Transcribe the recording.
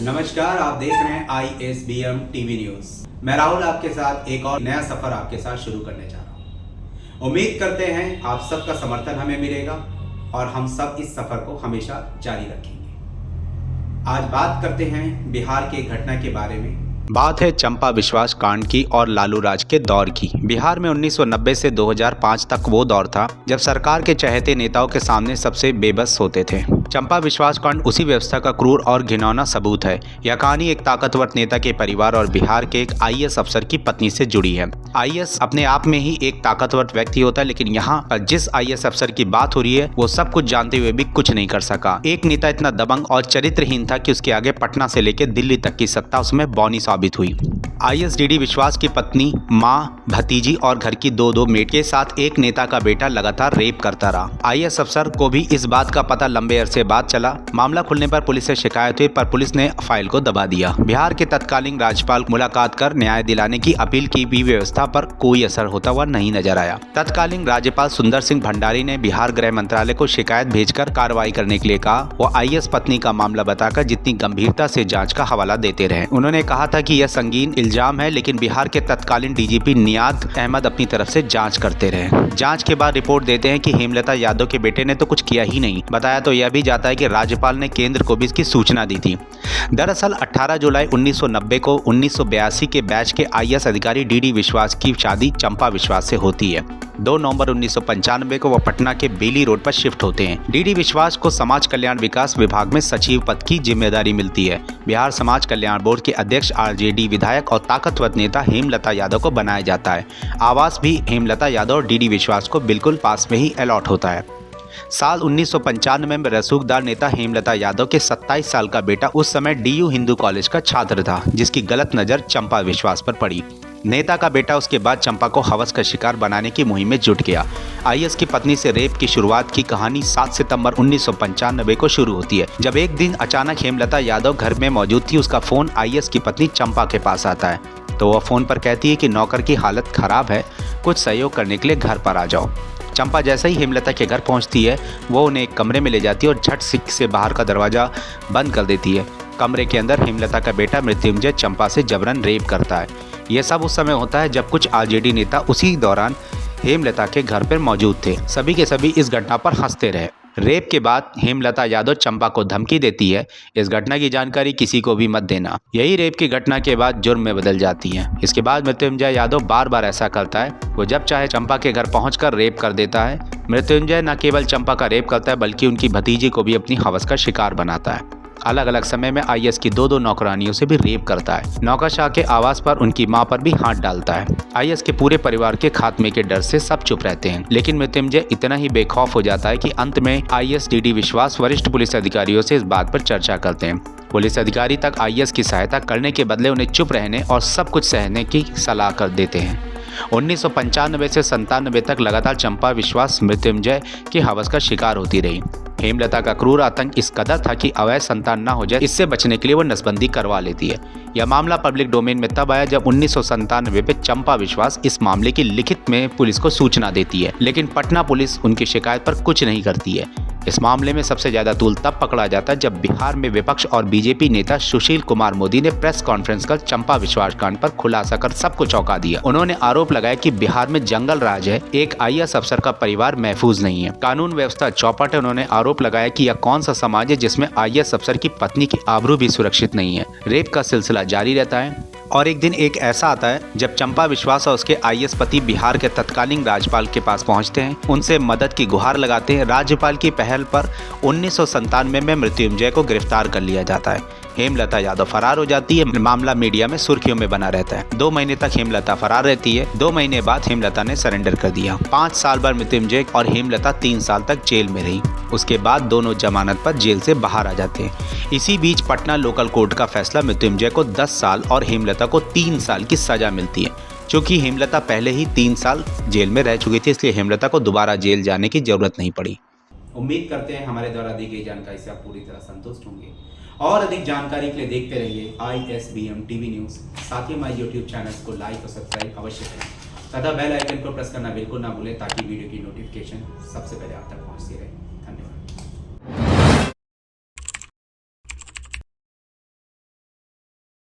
नमस्कार, आप देख रहे हैं ISBM टीवी न्यूज। मैं राहुल आपके साथ एक और नया सफर आपके साथ शुरू करने जा रहा हूं। उम्मीद करते हैं आप सबका समर्थन हमें मिलेगा और हम सब इस सफर को हमेशा जारी रखेंगे। आज बात करते हैं बिहार के घटना के बारे में। बात है चंपा विश्वास कांड की और लालू राज के दौर की। बिहार में 1990 से 2005 तक वो दौर था जब सरकार के चहेते नेताओं के सामने सबसे बेबस होते थे। चंपा विश्वास कांड उसी व्यवस्था का क्रूर और घिनौना सबूत है। यह कहानी एक ताकतवर नेता के परिवार और बिहार के एक IAS अफसर की पत्नी से जुड़ी है। IAS अपने आप में ही एक ताकतवर व्यक्ति होता है, लेकिन यहाँ पर जिस IAS अफसर की बात हो रही है वो सब कुछ जानते हुए भी कुछ नहीं कर सका। एक नेता इतना दबंग और चरित्रहीन था कि उसके आगे पटना से लेकर दिल्ली तक की सत्ता उसमें बौनी साबित हुई। IAS DD विश्वास की पत्नी, माँ, भतीजी और घर की दो मेट के साथ एक नेता का बेटा लगातार रेप करता रहा। IAS अफसर को भी इस बात का पता लंबे अरसे बाद चला। मामला खुलने पर पुलिस से शिकायत हुई, पर पुलिस ने फाइल को दबा दिया। बिहार के तत्कालीन राज्यपाल मुलाकात कर न्याय दिलाने की अपील की भी व्यवस्था पर कोई असर होता हुआ नहीं नजर आया। तत्कालीन राज्यपाल सुंदर सिंह भंडारी ने बिहार गृह मंत्रालय को शिकायत भेजकर कार्रवाई करने के लिए कहा। वो IAS पत्नी का मामला बताकर जितनी गंभीरता से जांच का हवाला देते रहे। उन्होंने कहा था कि यह संगीन इल्जाम है, लेकिन बिहार के तत्कालीन DGP नियाद अहमद अपनी तरफ से जांच करते रहे। जांच के बाद रिपोर्ट देते हैं कि हेमलता यादव के बेटे ने तो कुछ किया ही नहीं। बताया तो यह भी जाता है कि राज्यपाल ने केंद्र को भी इसकी सूचना दी थी। दरअसल 18 जुलाई 1990 को 1982 के बैच के IAS अधिकारी DD विश्वास की शादी चंपा विश्वास से होती है। 2 नवंबर 1995 को वह पटना के बेली रोड पर शिफ्ट होते हैं। DD विश्वास को समाज कल्याण विकास विभाग में सचिव पद की जिम्मेदारी मिलती है। बिहार समाज कल्याण बोर्ड के अध्यक्ष RJD विधायक और ताकतवर नेता हेमलता यादव को बनाया जाता है। आवास भी हेमलता यादव और DD विश्वास को बिल्कुल पास में ही अलॉट होता है। साल 1995 में रसूखदार नेता हेमलता यादव के 27 साल का बेटा उस समय DU हिंदू कॉलेज का छात्र था, जिसकी गलत नजर चंपा विश्वास पर पड़ी। नेता का बेटा उसके बाद चंपा को हवस का शिकार बनाने की मुहिम में जुट गया। IAS की पत्नी से रेप की शुरुआत की कहानी 7 सितंबर 1995 को शुरू होती है, जब एक दिन अचानक हेमलता यादव घर में मौजूद थी। उसका फोन IAS की पत्नी चंपा के पास आता है, तो वह फोन पर कहती है कि नौकर की हालत खराब है, कुछ सहयोग करने के लिए घर पर आ जाओ। चंपा जैसे ही हेमलता के घर पहुंचती है, वो उन्हें एक कमरे में ले जाती है और झट से बाहर का दरवाजा बंद कर देती है। कमरे के अंदर हेमलता का बेटा मृत्युंजय चंपा से जबरन रेप करता है। यह सब उस समय होता है जब कुछ RJD नेता उसी दौरान हेमलता के घर पर मौजूद थे। सभी के सभी इस घटना पर हंसते रहे। रेप के बाद हेमलता यादव चंपा को धमकी देती है, इस घटना की जानकारी किसी को भी मत देना। यही रेप की घटना के बाद जुर्म में बदल जाती है। इसके बाद मृत्युंजय यादव बार बार ऐसा करता है। वो जब चाहे चंपा के घर पहुंचकर रेप कर देता है। मृत्युंजय न केवल चंपा का रेप करता है, बल्कि उनकी भतीजी को भी अपनी हवस का शिकार बनाता है। अलग अलग समय में IAS की 2 नौकरानियों से भी रेप करता है। नौकरशाह के आवास पर उनकी मां पर भी हाथ डालता है। IAS के पूरे परिवार के खात्मे के डर से सब चुप रहते हैं, लेकिन मृत्युंजय इतना ही बेखौफ हो जाता है कि अंत में IAS DD विश्वास वरिष्ठ पुलिस अधिकारियों से इस बात पर चर्चा करते हैं। पुलिस अधिकारी तक IAS की सहायता करने के बदले उन्हें चुप रहने और सब कुछ सहने की सलाह कर देते हैं। 1995 से 97 तक लगातार चंपा विश्वास मृत्युंजय की हवस का शिकार होती रही। हेमलता का क्रूर आतंक इस कदर था कि अवैध संतान न हो जाए, इससे बचने के लिए वो नसबंदी करवा लेती है। यह मामला पब्लिक डोमेन में तब आया जब 1997 में चंपा विश्वास इस मामले की लिखित में पुलिस को सूचना देती है, लेकिन पटना पुलिस उनकी शिकायत पर कुछ नहीं करती है। इस मामले में सबसे ज्यादा तूल तब पकड़ा जाता है जब बिहार में विपक्ष और BJP नेता सुशील कुमार मोदी ने प्रेस कॉन्फ्रेंस कर चंपा विश्वास कांड पर खुलासा कर सबको चौंका दिया। उन्होंने आरोप लगाया कि बिहार में जंगल राज है, एक IAS अफसर का परिवार महफूज नहीं है, कानून व्यवस्था चौपट है। उन्होंने आरोप लगाया कि यह कौन सा समाज है जिसमें IAS अफसर की पत्नी की आबरू भी सुरक्षित नहीं है। रेप का सिलसिला जारी रहता है और एक दिन एक ऐसा आता है जब चंपा विश्वास और उसके IAS पति बिहार के तत्कालीन राज्यपाल के पास पहुंचते हैं, उनसे मदद की गुहार लगाते हैं। राज्यपाल की पहल पर 1997 में मृत्युंजय को गिरफ्तार कर लिया जाता है। हेमलता यादव फरार हो जाती है। मामला मीडिया में सुर्खियों में बना रहता है। 2 महीने तक हेमलता फरार रहती है। 2 महीने बाद हेमलता ने सरेंडर कर दिया। 5 साल बाद मृत्युंजय और हेमलता 3 साल तक जेल में रही। उसके बाद दोनों जमानत पर जेल से बाहर आ जाते हैं। इसी बीच पटना लोकल कोर्ट का फैसला मृत्युंजय को 10 साल और हेमलता को 3 साल की सजा मिलती है। चूँकि हेमलता पहले ही 3 साल जेल में रह चुकी थी, इसलिए हेमलता को दोबारा जेल जाने की जरूरत नहीं पड़ी। उम्मीद करते हैं हमारे द्वारा दी गई जानकारी से आप पूरी तरह संतुष्ट होंगे और अधिक जानकारी के लिए देखते रहिए ISBM टीवी न्यूज़। साथ ही हमारे YouTube चैनल को लाइक और सब्सक्राइब अवश्य करें तथा बेल आइकन को प्रेस करना बिल्कुल ना भूलें, ताकि वीडियो की नोटिफिकेशन सबसे पहले आप तक पहुंचती रहे। धन्यवाद।